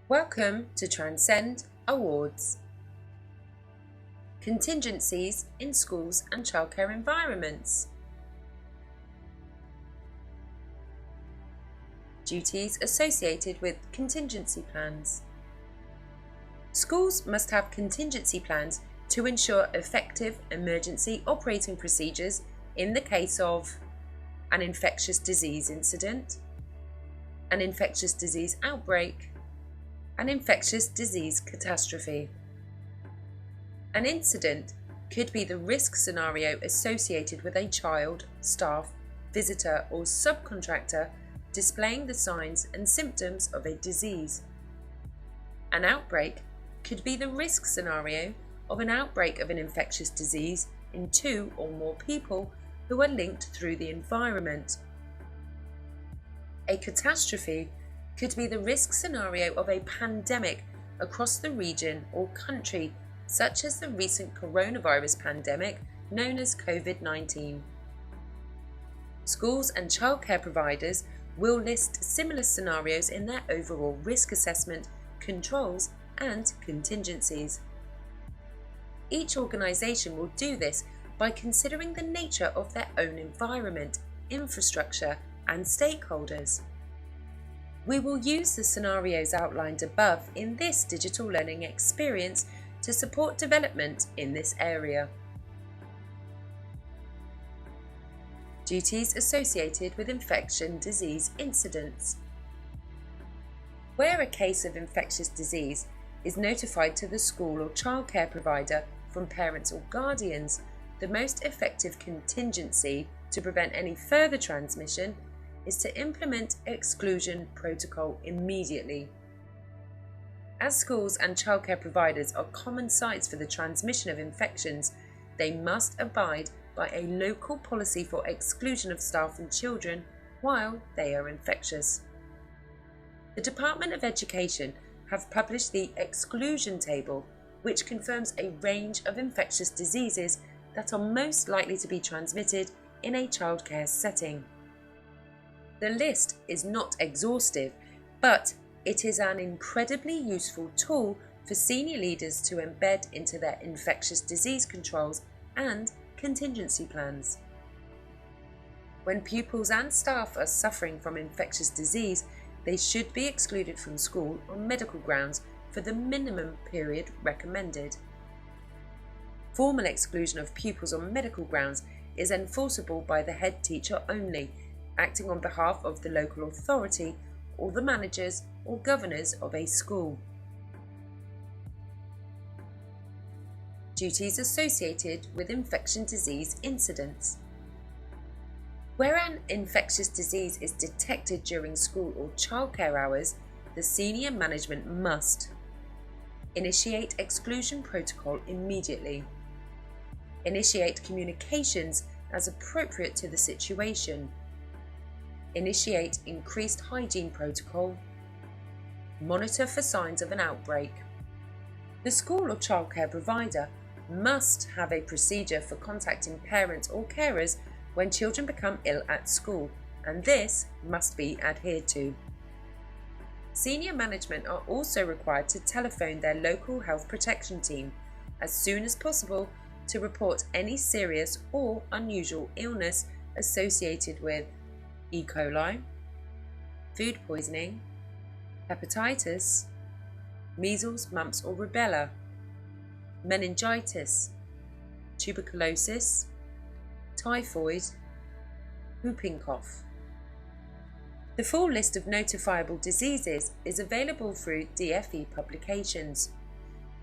Welcome to Transcend Awards. Contingencies in schools and childcare environments. Duties associated with contingency plans. Schools must have contingency plans to ensure effective emergency operating procedures in the case of an infectious disease incident, an infectious disease outbreak, an infectious disease catastrophe. An incident could be the risk scenario associated with a child, staff, visitor or subcontractor displaying the signs and symptoms of a disease. An outbreak could be the risk scenario of an outbreak of an infectious disease in two or more people who are linked through the environment. A catastrophe could be the risk scenario of a pandemic across the region or country, such as the recent coronavirus pandemic known as COVID-19. Schools and childcare providers will list similar scenarios in their overall risk assessment, controls and contingencies. Each organisation will do this by considering the nature of their own environment, infrastructure and stakeholders. We will use the scenarios outlined above in this digital learning experience to support development in this area. Duties associated with infection disease incidents. Where a case of infectious disease is notified to the school or childcare provider from parents or guardians, the most effective contingency to prevent any further transmission is to implement exclusion protocol immediately. As schools and childcare providers are common sites for the transmission of infections, they must abide by a local policy for exclusion of staff and children while they are infectious. The Department of Education have published the exclusion table, which confirms a range of infectious diseases that are most likely to be transmitted in a childcare setting. The list is not exhaustive, but it is an incredibly useful tool for senior leaders to embed into their infectious disease controls and contingency plans. When pupils and staff are suffering from infectious disease, they should be excluded from school on medical grounds for the minimum period recommended. Formal exclusion of pupils on medical grounds is enforceable by the head teacher only, acting on behalf of the local authority or the managers or governors of a school. Duties associated with infection disease incidents. Where an infectious disease is detected during school or childcare hours, the senior management must initiate exclusion protocol immediately, initiate communications as appropriate to the situation, initiate increased hygiene protocol, monitor for signs of an outbreak. The school or childcare provider must have a procedure for contacting parents or carers when children become ill at school, and this must be adhered to. Senior management are also required to telephone their local health protection team as soon as possible to report any serious or unusual illness associated with E. coli, food poisoning, hepatitis, measles, mumps or rubella, meningitis, tuberculosis, typhoid, whooping cough. The full list of notifiable diseases is available through DFE publications.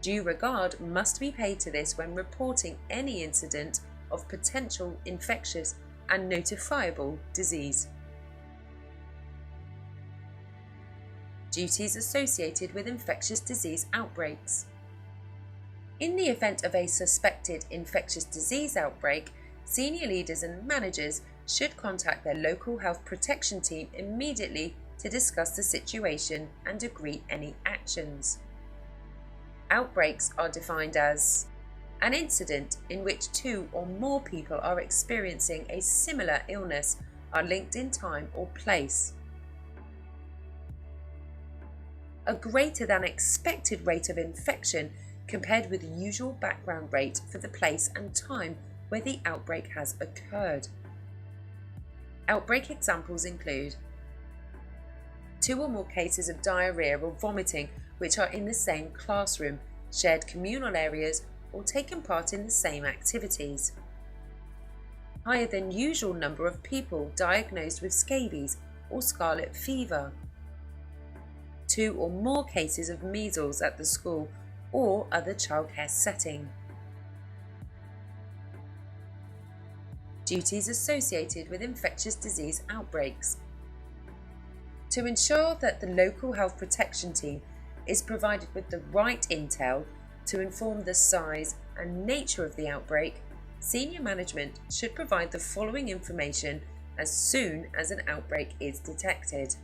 Due regard must be paid to this when reporting any incident of potential infectious and notifiable disease. Duties associated with infectious disease outbreaks. In the event of a suspected infectious disease outbreak, senior leaders and managers should contact their local health protection team immediately to discuss the situation and agree any actions. Outbreaks are defined as an incident in which two or more people are experiencing a similar illness, are linked in time or place. a greater than expected rate of infection compared with the usual background rate for the place and time where the outbreak has occurred. Outbreak examples include 2 or more cases of diarrhea or vomiting which are in the same classroom, shared communal areas, or taken part in the same activities. Higher than usual number of people diagnosed with scabies or scarlet fever. 2 or more cases of measles at the school or other childcare setting. Duties associated with infectious disease outbreaks. To ensure that the local health protection team is provided with the right intel to inform the size and nature of the outbreak, senior management should provide the following information as soon as an outbreak is detected.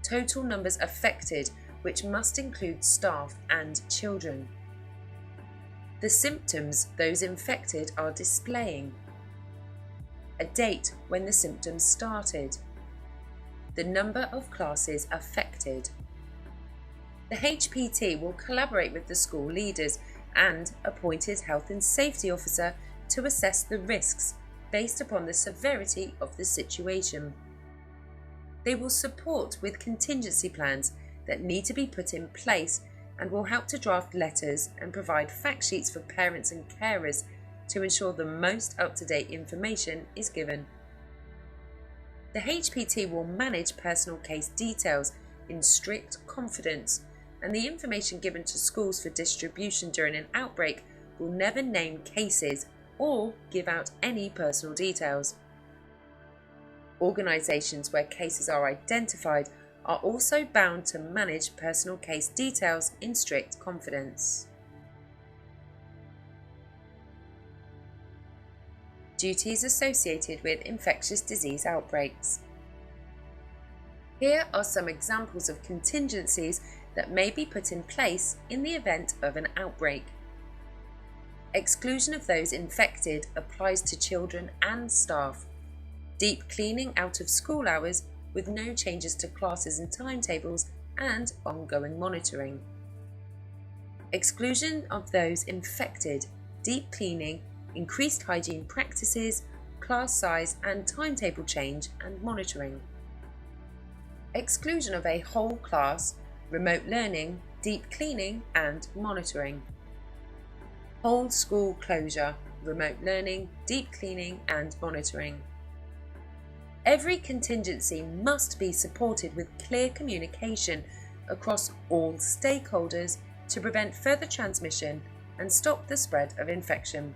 Total numbers affected, which must include staff and children. The symptoms those infected are displaying. A date when the symptoms started. The number of classes affected. The HPT will collaborate with the school leaders and appointed health and safety officer to assess the risks based upon the severity of the situation. They will support with contingency plans that need to be put in place and will help to draft letters and provide fact sheets for parents and carers to ensure the most up-to-date information is given. The HPT will manage personal case details in strict confidence, and the information given to schools for distribution during an outbreak will never name cases or give out any personal details. Organisations where cases are identified are also bound to manage personal case details in strict confidence. Duties associated with infectious disease outbreaks. Here are some examples of contingencies that may be put in place in the event of an outbreak. Exclusion of those infected applies to children and staff. Deep cleaning out of school hours with no changes to classes and timetables and ongoing monitoring. Exclusion of those infected, deep cleaning, increased hygiene practices, class size and timetable change and monitoring. Exclusion of a whole class, remote learning, deep cleaning and monitoring. Whole school closure, remote learning, deep cleaning and monitoring. Every contingency must be supported with clear communication across all stakeholders to prevent further transmission and stop the spread of infection.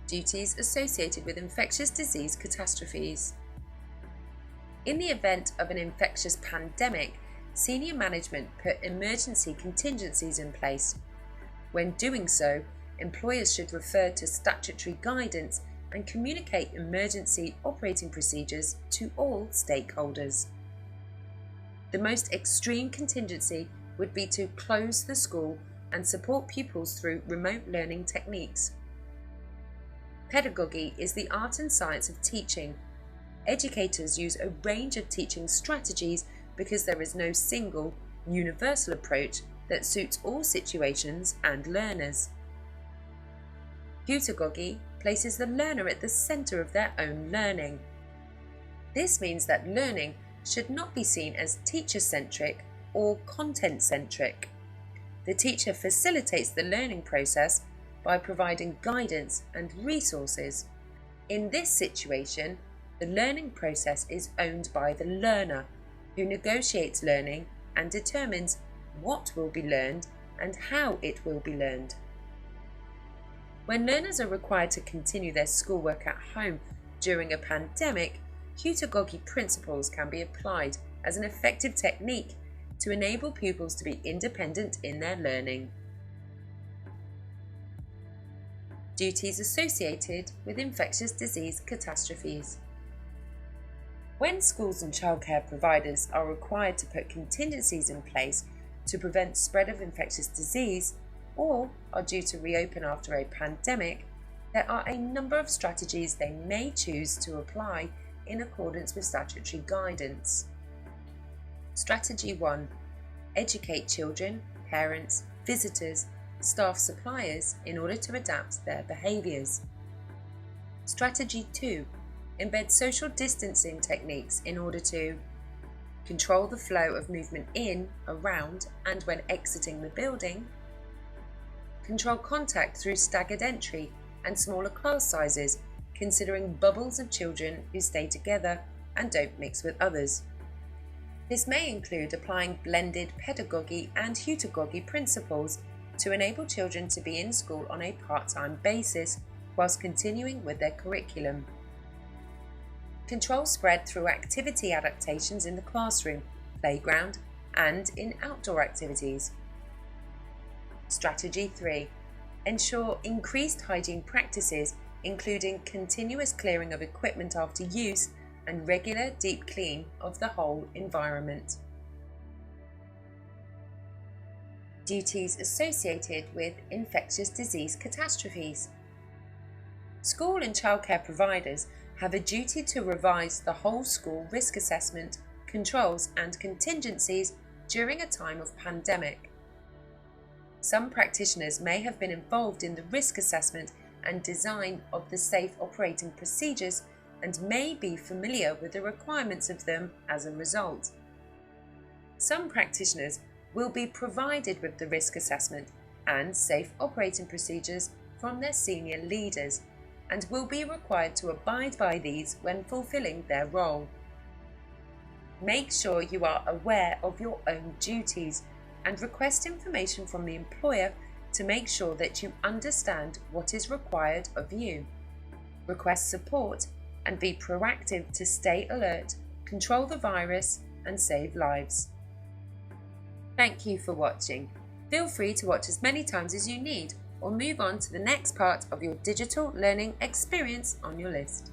Duties associated with infectious disease catastrophes. In the event of an infectious pandemic, senior management put emergency contingencies in place. When doing so, employers should refer to statutory guidance and communicate emergency operating procedures to all stakeholders. The most extreme contingency would be to close the school and support pupils through remote learning techniques. Pedagogy is the art and science of teaching. Educators use a range of teaching strategies because there is no single, universal approach that suits all situations and learners. Pedagogy places the learner at the centre of their own learning. This means that learning should not be seen as teacher-centric or content-centric. The teacher facilitates the learning process by providing guidance and resources. In this situation, the learning process is owned by the learner, who negotiates learning and determines what will be learned and how it will be learned. When learners are required to continue their schoolwork at home during a pandemic, pedagogy principles can be applied as an effective technique to enable pupils to be independent in their learning. Duties associated with infectious disease catastrophes. When schools and childcare providers are required to put contingencies in place to prevent spread of infectious disease or are due to reopen after a pandemic, there are a number of strategies they may choose to apply in accordance with statutory guidance. Strategy 1. Educate children, parents, visitors, staff, suppliers in order to adapt their behaviours. Strategy 2. Embed social distancing techniques in order to control the flow of movement in, around, and when exiting the building. Control contact through staggered entry and smaller class sizes, considering bubbles of children who stay together and don't mix with others. This may include applying blended pedagogy and heutagogy principles to enable children to be in school on a part-time basis whilst continuing with their curriculum. Control spread through activity adaptations in the classroom, playground, and in outdoor activities. Strategy 3. Ensure increased hygiene practices, including continuous clearing of equipment after use and regular deep clean of the whole environment. Duties associated with infectious disease catastrophes. School and childcare providers have a duty to revise the whole school risk assessment, controls and contingencies during a time of pandemic. Some practitioners may have been involved in the risk assessment and design of the safe operating procedures and may be familiar with the requirements of them as a result. Some practitioners will be provided with the risk assessment and safe operating procedures from their senior leaders and will be required to abide by these when fulfilling their role. Make sure you are aware of your own duties and request information from the employer to make sure that you understand what is required of you. Request support and be proactive to stay alert, control the virus, and save lives. Thank you for watching. Feel free to watch as many times as you need or move on to the next part of your digital learning experience on your list.